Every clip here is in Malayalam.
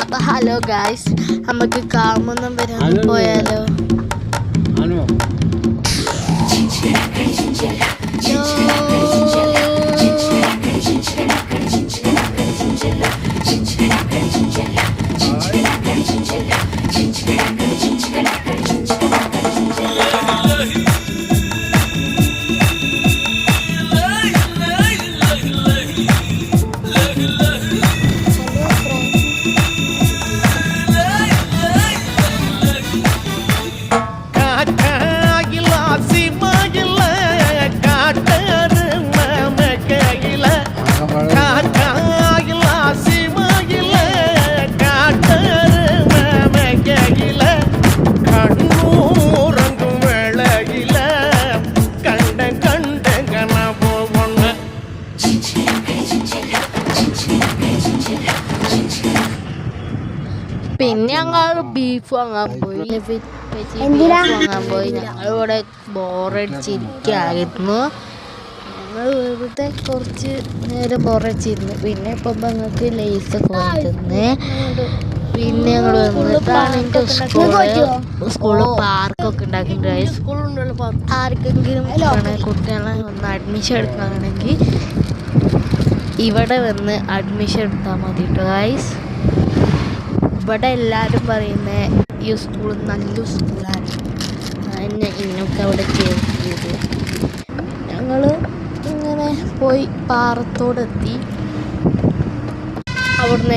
അപ്പൊ ഹലോ ഗായ്സ്, നമുക്ക് കാമൊന്നും വരാൻ പോയാലോ? പിന്നെ ഞങ്ങൾ ബീഫ് വാങ്ങാൻ പോയി. ഞങ്ങളിവിടെ ബോറടിച്ചിരിക്കുകയായിരുന്നു. ഞങ്ങൾ വെറുതെ കുറച്ച് നേരം ബോറടിച്ചിരുന്നു. പിന്നെ ഇപ്പം ഞങ്ങൾക്ക് ലേസൊക്കെ വാങ്ങിത്തന്ന്. പിന്നെ ഞങ്ങൾ വന്നിട്ടാണ് എൻ്റെ സ്കൂളിൽ പാർക്കൊക്കെ ഉണ്ടാക്കിയിട്ടുണ്ട്. ആർക്കെങ്കിലും കുട്ടികളെ ഒന്ന് അഡ്മിഷൻ എടുക്കുകയാണെങ്കിൽ ഇവിടെ വന്ന് അഡ്മിഷൻ എടുത്താൽ മതി കേട്ടോ ഗൈസ്. ഇവിടെ എല്ലാവരും പറയുന്നത് ഈ സ്കൂൾ നല്ല സ്കൂളാണ്. എന്നെ ഇന്നൊക്കെ അവിടെ ചേർത്തിയത്. ഞങ്ങൾ ഇങ്ങനെ പോയി പാറത്തോടെത്തി. അവിടുന്ന്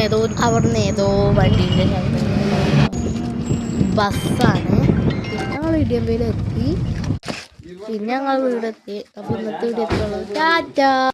ഏതോ വണ്ടീൻ്റെ ബസ്സാണ്. പിന്നെ ഞങ്ങൾ ഇടിയമ്പയിലെത്തി. പിന്നെ ഞങ്ങൾ വീടെത്തി. അപ്പോൾ ഇന്നത്തെ വീഡിയോ ടാറ്റാ.